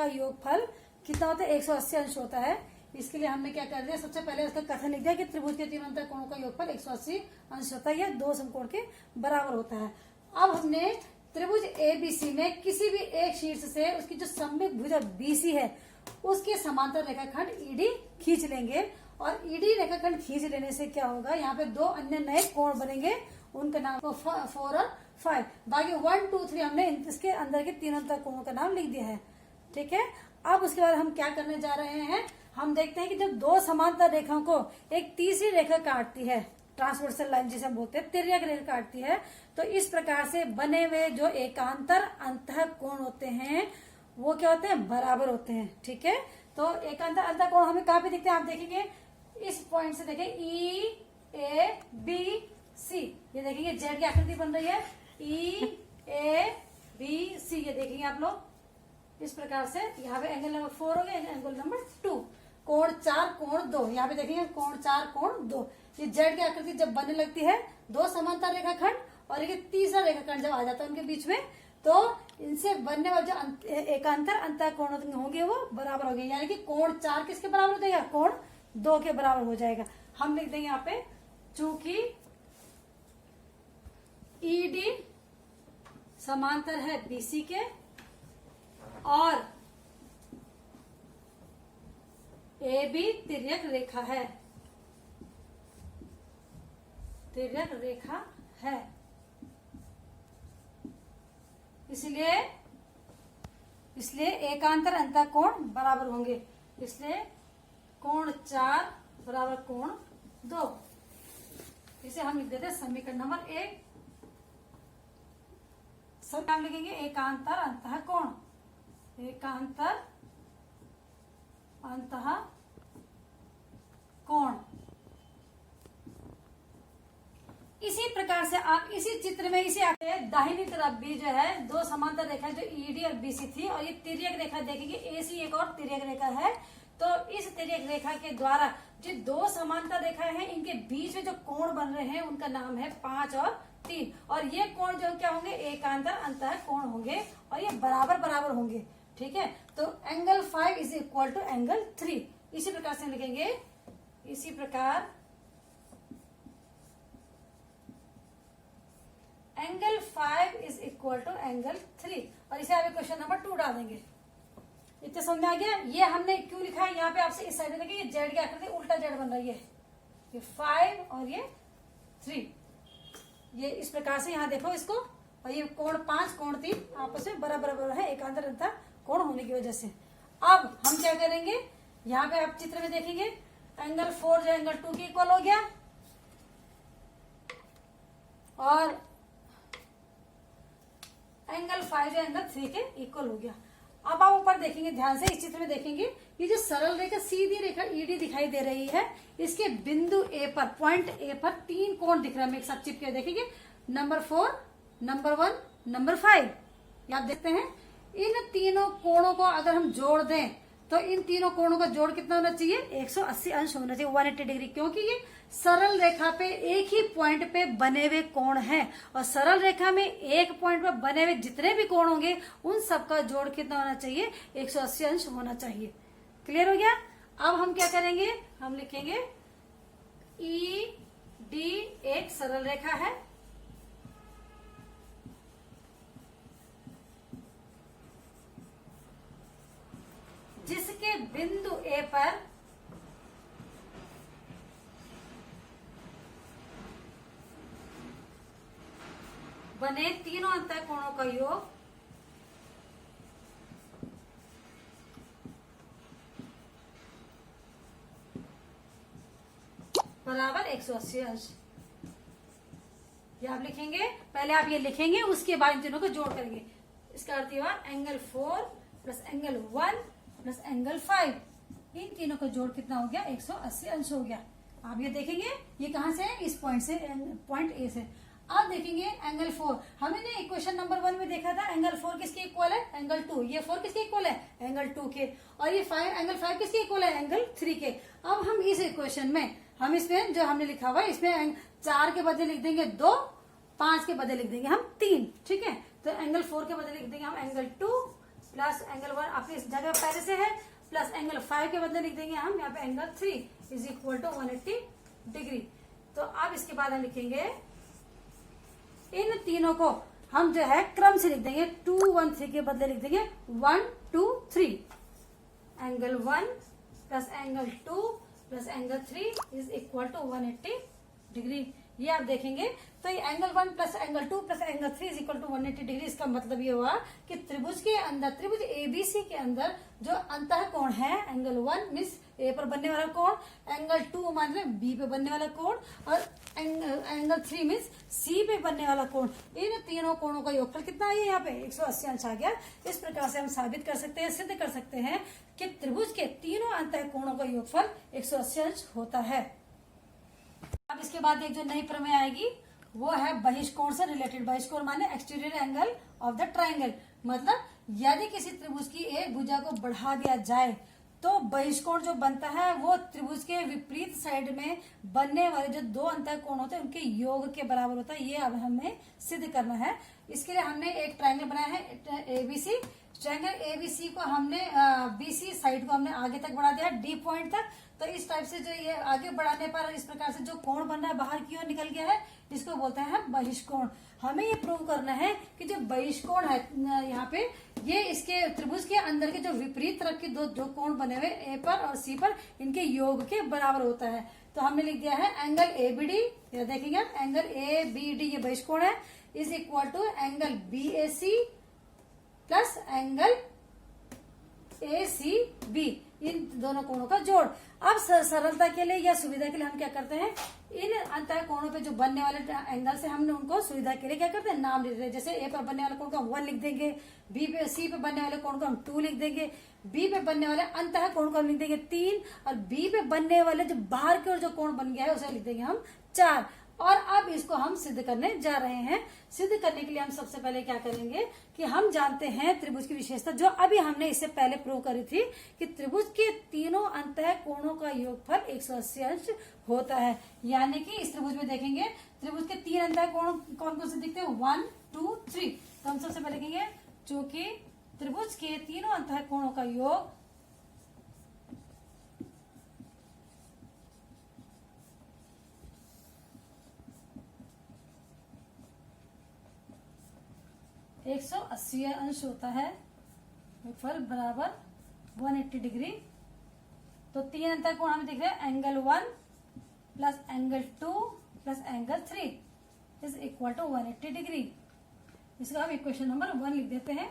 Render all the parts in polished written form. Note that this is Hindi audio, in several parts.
योगफल कितना होता है, 180 अंश होता है। इसके लिए हमने क्या कर दिया, सबसे पहले उसका कथन लिख दिया कि त्रिभुज के तीनों अंतर कोणों का योगफल 180 अंश होता है, यह दो समकोण के बराबर होता है। अब हमने त्रिभुज एबीसी में किसी भी एक शीर्ष से उसकी जो सममित भुजा बीसी है उसके समांतर रेखाखंड ईडी खींच लेंगे, और ईडी रेखाखंड खींच लेने से क्या होगा, यहाँ पे दो अन्य नए कोण बनेंगे, उनका नाम 4 और 5। बाकी 1 2 3 हमने इसके अंदर के तीन अंतर कोणों का नाम लिख दिया है। ठीक है, अब उसके बाद हम क्या करने जा रहे हैं, हम देखते हैं कि जब दो समांतर रेखाओं को एक तीसरी रेखा काटती है, ट्रांसवर्सल लाइन जिसे हम बोलते हैं, तिर्यक रेखा काटती है, तो इस प्रकार से बने हुए जो एकांतर अंतः कोण होते हैं वो क्या होते हैं, बराबर होते हैं। ठीक है, तो एकांतर अंतः कोण हमें कहाँ पे दिखते हैं, आप देखेंगे इस पॉइंट से देखें EABC, ये देखेंगे जेड की आकृति बन रही है EABC, ये देखेंगे आप लोग इस प्रकार से। यहाँ पे एंगल नंबर 4 हो गया, एंगल नंबर 2, कोण 4 कोण 2, यहाँ पे देखेंगे कोण 4 कोण 2। ये जेड की आकृति जब बनने लगती है, दो समांतर रेखाखंड और एक तीसरा रेखाखंड जब आ जाता है उनके बीच में, तो इनसे बनने वाले जो एकांतर अंतः कोण होंगे वो बराबर होंगे, यानी कि कोण 4 किसके बराबर हो जाएगा, कोण 2 के बराबर हो जाएगा। हम लिख देंगे यहाँ पे, चूंकि ईडी समांतर है बीसी के और AB तिर्यक रेखा है, तिर्यक रेखा है, इसलिए एकांतर अंतः कोण बराबर होंगे, इसलिए कोण 4 बराबर कोण 2। इसे हम लिख देते हैं समीकरण नंबर 1। सब नाम लिखेंगे एकांतर अंतः कोण, एकांतर अंतः कोण। इसी प्रकार से आप इसी चित्र में इसे आते दाहिनी तरफ भी जो है दो समांतर रेखा जो ईडी और बीसी थी, और ये तिर्यक रेखा देखेंगे एसी एक और तिर्यक रेखा है। तो इस तिर्यक रेखा के द्वारा जो दो समांतर रेखाएं हैं इनके बीच में जो कोण बन रहे हैं उनका नाम है 5 और 3, और ये कोण जो क्या होंगे, एकांतर अंतः कोण होंगे, और ये बराबर बराबर होंगे। ठीक है, तो angle 5 is equal to angle 3, इसी प्रकार से लिखेंगे, इसी प्रकार angle 5 is equal to angle 3, और इसे आप क्वेश्चन नंबर 2 डाल देंगे। इतने समझ में आ गया। ये हमने क्यों लिखा है, यहाँ पे आपसे इस साइड में देखिए जेड की आकृति उल्टा जेड बन रही है, ये 5 और ये 3, ये इस प्रकार से यहाँ देखो इसको, और ये कोण 5 कोण 3 आपस में बराबर बराबर है एकांतर अंतः कोण होने की वजह से। अब हम क्या करेंगे, यहाँ पे आप चित्र में देखेंगे एंगल 4 जो एंगल 2 के इक्वल हो गया, और एंगल 5 जो एंगल 3 के इक्वल हो गया। अब आप ऊपर देखेंगे, ध्यान से इस चित्र में देखेंगे, ये जो सरल रेखा सीधी रेखा ईडी दिखाई दे रही है, इसके बिंदु ए पर, पॉइंट ए पर 3 कोण दिख रहा है, एक साथ चिपके देखेंगे, नंबर 4, नंबर 1, नंबर 5। आप देखते हैं इन तीनों कोणों को अगर हम जोड़ दें तो इन तीनों कोणों का जोड़ कितना होना चाहिए, 180 अंश होना चाहिए, 180 डिग्री, क्योंकि ये सरल रेखा पे एक ही पॉइंट पे बने हुए कोण हैं, और सरल रेखा में एक पॉइंट पे बने हुए जितने भी कोण होंगे उन सबका जोड़ कितना होना चाहिए, 180 अंश होना चाहिए। क्लियर हो गया। अब हम क्या करेंगे, हम लिखेंगे ED एक सरल रेखा है, जिसके बिंदु ए पर बने तीनों अंतः कोणों का योग बराबर 180 अंश। ये आप लिखेंगे, पहले आप ये लिखेंगे, उसके बाद इन तीनों को जोड़ करेंगे। इसका अर्थ हुआ angle 4 plus angle 1 plus angle 5, इन तीनों का जोड़ कितना हो गया, 180 अंश हो गया। आप ये देखेंगे, ये कहां से है, इस पॉइंट से, पॉइंट ए से। अब देखेंगे एंगल 4, हमने इक्वेशन नंबर 1 में देखा था एंगल 4 किसके इक्वल है, एंगल 2, ये 4 किसके इक्वल है, एंगल 2 के, और ये 5 एंगल 5 किसके इक्वल है, एंगल 3 के। अब हम इस इक्वेशन में, हम इसमें जो हमने लिखा हुआ है इसमें 4 के बदले लिख देंगे 2, 5 के बदले लिख देंगे हम 3। ठीक है, तो एंगल 4 के बदले लिख देंगे हम एंगल 2 प्लस एंगल 1 अपनी इस जगह पहले से है, प्लस एंगल 5 के बदले लिख देंगे हम यहाँ पे angle 3 is equal to 180 degree. तो अब इसके बाद हम लिखेंगे इन तीनों को हम जो है क्रम से लिख देंगे, 2 1 3 के बदले लिख देंगे 1 2 3। Angle 1 plus angle 2 plus angle 3 is equal to 180 degree. ये आप देखेंगे तो ये angle 1 plus angle 2 plus angle 3 is equal to 180 degree. इसका मतलब ये हुआ कि त्रिभुज के अंदर, त्रिभुज एबीसी के अंदर जो अंतः कोण है, एंगल 1 मीन्स ए पर बनने वाला कोण, एंगल 2 मान ले बी पे बनने वाला कोण, और एंगल 3 मीन्स सी पे बनने वाला कोण, इन तीनों कोणों का योगफल कितना है यहाँ पे 180 अंश आ गया। इस प्रकार से हम साबित कर सकते हैं, सिद्ध कर सकते हैं कि त्रिभुज के तीनों अंतः कोणों का योगफल 180 अंश होता है। अब इसके बाद एक जो नई प्रमेय आएगी वो है बहिष्कोण से रिलेटेड। बहिष्कोण माने exterior angle of the triangle, मतलब यदि किसी त्रिभुज की एक भुजा को बढ़ा दिया जाए तो बहिष्कोण जो बनता है वो त्रिभुज के विपरीत साइड में बनने वाले जो दो अंतः कोण होते हैं उनके योग के बराबर होता है। ये अब हमें सिद्ध करना है। इसके लिए हमने एक ट्राइंगल बनाया है एबीसी। ट्राइंगल एबीसी को हमने बीसी साइड को हमने आगे तक बढ़ा दिया डी पॉइंट तक। तो इस टाइप से जो ये आगे बढ़ाने पर इस प्रकार से जो कोण बन रहा है बाहर की ओर निकल गया है, इसको बोलते हैं बहिष्कोण। हमें ये प्रूव करना है कि जो बहिष्कोण है यहाँ पे, ये इसके त्रिभुज के अंदर के जो विपरीत तरफ के दो कोण बने हुए ए पर और सी पर, इनके योग के बराबर होता है। तो हमने लिख दिया है एंगल एबीडी, ये देखेंगे आप, एंगल एबीडी ये बहिष्कोण है, is equal to angle BAC plus angle ACB, इन दोनों कोणों का जोड़। अब सरलता के लिए या सुविधा के लिए हम क्या करते हैं, इन अंतः कोणों पे जो बनने वाले एंगल से हमने उनको सुविधा के लिए क्या करते हैं नाम लिख देते हैं। जैसे ए पर बनने वाले कोण को हम 1 लिख देंगे, बी पे सी पे बनने वाले कोण को हम 2 लिख देंगे, बी पे बनने वाले अंतः कोण को हम लिख देंगे 3, और बी पे बनने वाले जो बाहर की ओर जो कोण बन गया है उसे लिख देंगे हम 4। और अब इसको हम सिद्ध करने जा रहे हैं। सिद्ध करने के लिए हम सबसे पहले क्या करेंगे कि हम जानते हैं त्रिभुज की विशेषता जो अभी हमने इससे पहले प्रूव करी थी कि त्रिभुज के तीनों अंतः कोणों का योगफल 180 अंश होता है। यानी कि इस त्रिभुज में देखेंगे त्रिभुज के 3 अंतः कोण कौन कौन से दिखते हैं, 1 2 3। तो हम सबसे पहले लिखेंगे चूंकि त्रिभुज के तीनों अंतः कोणों का योग 180 अंश होता है, योगफल बराबर 180 डिग्री। तो 3 अंतर कोण हमें दिख रहे हैं, angle 1 plus angle 2 plus angle 3 is equal to 180 degree. इसका हम इक्वेशन नंबर 1 लिख देते हैं।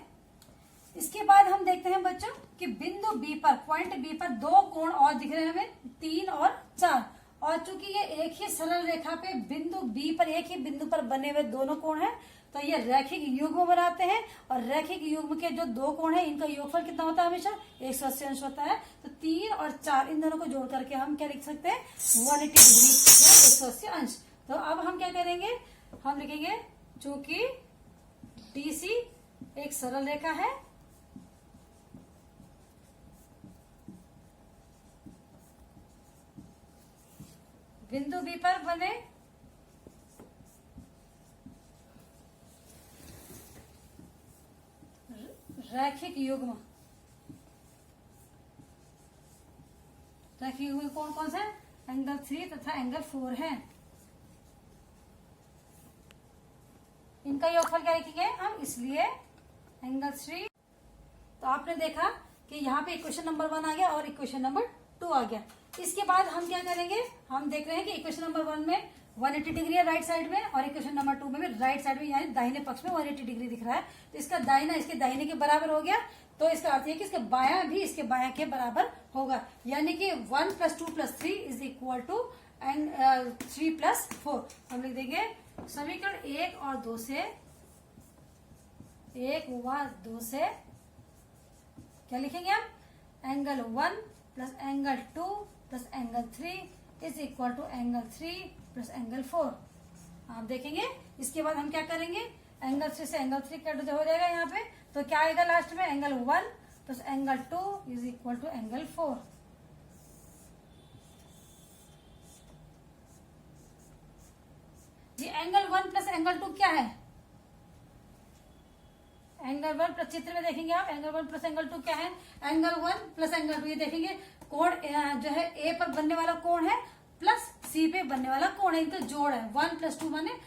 इसके बाद हम देखते हैं बच्चों कि बिंदु बी पर, पॉइंट बी पर दो कोण और दिख रहे हैं हमें, 3 और 4। और चूंकि ये एक ही सरल रेखा पे बिंदु बी पर एक ही बिंदु पर बने हुए दोनों कोण हैं, तो ये रैखिक युग्म बनाते हैं। और रैखिक युग्म के जो दो कोण हैं इनका योगफल कितना होता है, हमेशा 180 अंश होता है। तो 3 और 4 इन दोनों को जोड़ करके हम क्या लिख सकते हैं, 180 डिग्री या 180 अंश। तो अब हम क्या करेंगे, हम लिखेंगे चूंकि डीसी एक सरल रेखा है, बिंदु बी पर बने रैखिक युग्म, रैखिक युग्म कौन कौन से, एंगल 3 तथा एंगल 4 है। इनका योगफल क्या लिखेंगे हम, इसलिए एंगल 3। तो आपने देखा कि यहाँ पे इक्वेशन नंबर 1 आ गया और इक्वेशन नंबर 2 आ गया। इसके बाद हम क्या करेंगे, हम देख रहे हैं कि इक्वेशन नंबर 1 में 180 डिग्री है राइट साइड में, और इक्वेशन नंबर 2 में भी राइट साइड में यानी दाहिने पक्ष में 180 डिग्री दिख रहा है। तो इसका दाहिना इसके दाहिने के बराबर हो गया, तो इसका अर्थ है कि इसके बायां भी इसके बायां के बराबर होगा। यानी कि 1 + 2 + 3 इज इक्वल टू 3 + 4। हम लिख देंगे समीकरण 1 और 2 से, 1 व 2 से क्या लिखेंगे हम, angle 1 plus angle 2 plus angle 3 is equal to angle 3 plus angle 4। आप देखेंगे इसके बाद हम क्या करेंगे, एंगल 3 से एंगल 3 कट हो जाएगा यहाँ पे, तो क्या आएगा लास्ट में, angle 1 plus angle 2 is equal to angle 4। ये एंगल 1 प्लस एंगल 2 क्या है, एंगल 1 प्लस, चित्र में देखेंगे आप एंगल 1 प्लस एंगल 2 क्या है, एंगल 1 प्लस एंगल 2, ये देखेंगे कोण जो है ए पर बनने वाला कोण है प्लस सी पे बनने वाला कोण है, इनका जोड़ है। 1 प्लस 2 माने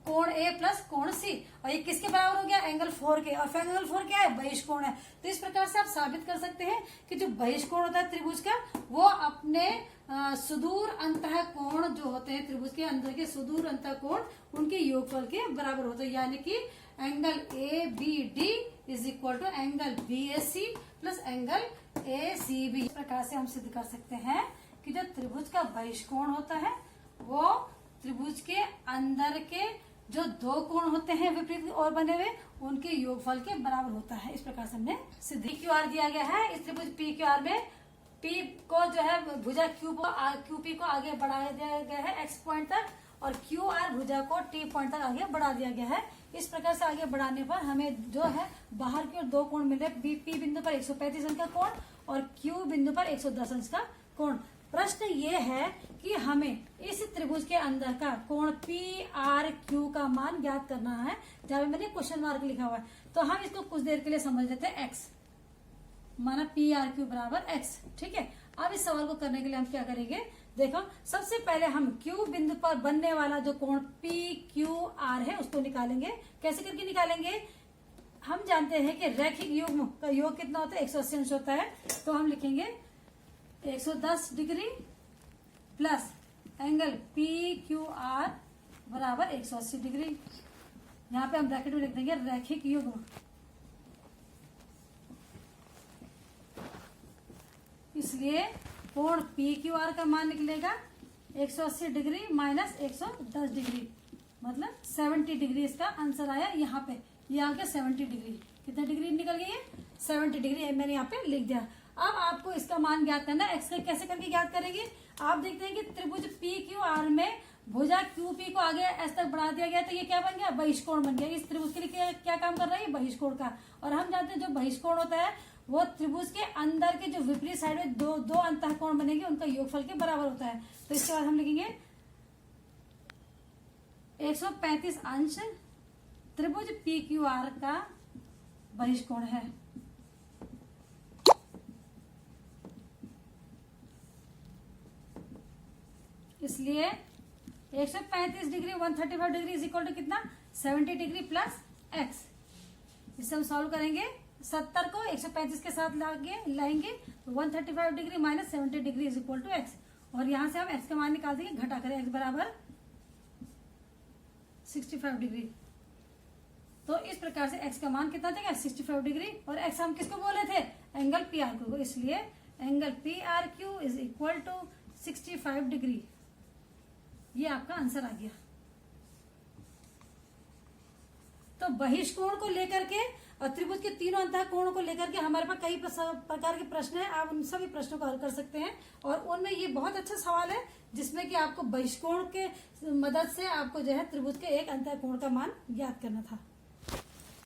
कोण ए प्लस कोण सी, और ये किसके बराबर हो गया, एंगल 4 के, और एंगल 4 क्या है, बहिष्कोण है। तो इस प्रकार से आप साबित कर सकते हैं कि जो बहिष्कोण होता है त्रिभुज का, वो अपने सुदूर अंतः कोण जो होते हैं त्रिभुज के अंदर के सुदूर अंतः कोण, उनके योगफल के बराबर होते हैं। यानी कि angle A B D is equal to angle B A C plus angle A C B. इस प्रकार से हम सिद्ध कर सकते हैं कि जो त्रिभुज का बहिष्कोण होता है वो त्रिभुज के अंदर के जो दो कोण होते हैं विपरीत और बने हुए, उनके योगफल के बराबर होता है। इस प्रकार से हमने सिद्ध। PQR दिया गया है, इस त्रिभुज PQR में P को जो है भुजा QP को आगे बढ़ा दिया गया है x पॉइंट तक, और QR भुजा को T पॉइंट तक आगे बढ़ा दिया गया है। इस प्रकार से आगे बढ़ाने पर हमें जो है बाहर की ओर दो कोण मिल रहे, P बिंदु पर 135 अंश का कोण और Q बिंदु पर 110 अंश का कोण। प्रश्न ये है कि हमें इस त्रिभुज के अंदर का कोण PRQ का मान ज्ञात करना है, जहां पे मैंने क्वेश्चन मार्क लिखा हुआ है। तो हम इसको कुछ देर के लिए समझ लेते हैं x, माना PRQ बराबर x, ठीक है। अब इस सवाल को करने के लिए हम क्या करेंगे, देखो सबसे पहले हम Q बिंदु पर बनने वाला जो कोण PQR है उसको निकालेंगे। कैसे करके निकालेंगे, हम जानते हैं कि रैखिक युग्म का योग कितना होता है, 180 अंश होता है। तो हम लिखेंगे 110 डिग्री प्लस एंगल PQR बराबर 180 डिग्री। यहाँ पे हम ब्रैकेट में लिख देंगे रैखिक युग्म। इसलिए कोण PQR का मान निकलेगा 180 डिग्री माइनस 110 डिग्री, मतलब 70 डिग्री इसका आंसर आया। यहाँ पे ये आ गया 70 डिग्री। कितना डिग्री निकल गई है, 70 डिग्री मैंने यहाँ पे लिख दिया। अब आपको इसका मान ज्ञात करना है। एक्स का कैसे करके ज्ञात करेंगे, आप देखते हैं कि त्रिभुज PQR में भुजा QP को आगे एस तक बढ़ा दिया गया, तो ये क्या बन गया, बहिष्कोण बन गया। इस त्रिभुज के लिए क्या काम कर रहा है, बहिष्कोण का। और हम जानते हैं जो बहिष्कोण होता है वो त्रिभुज के अंदर के जो विपरीत साइड में दो अंतःकोण बनेंगे, उनका योगफल के बराबर होता है। तो इसके बाद हम लिखेंगे 135 अंश त्रिभुज PQR का बहिष्कोण है। इसलिए 135 degree 135 degree is equal to कितना, 70 डिग्री प्लस x। इसे हम सॉल्व करेंगे, 70 को 135 के साथ लाएंगे तो 135 degree minus 70 degree is equal to x, और यहां से हम x का मान निकाल देंगे, घटा करें x बराबर 65 डिग्री। तो इस प्रकार से x का मान कितना देगा, 65 डिग्री, और x हम किसको बोले थे, एंगल PRQ को। इसलिए angle PRQ is equal to 65 degree. ये आपका आंसर आ गया। तो बहिष्कोण को लेकर के और त्रिभुज के तीनों अंतः कोणों को लेकर के हमारे पास कई प्रकार के प्रश्न हैं। आप उन सभी प्रश्नों को हल कर सकते हैं, और उनमें ये बहुत अच्छा सवाल है जिसमें कि आपको बहिष्कोण के मदद से आपको जो है त्रिभुज के एक अंतः कोण का मान ज्ञात करना था।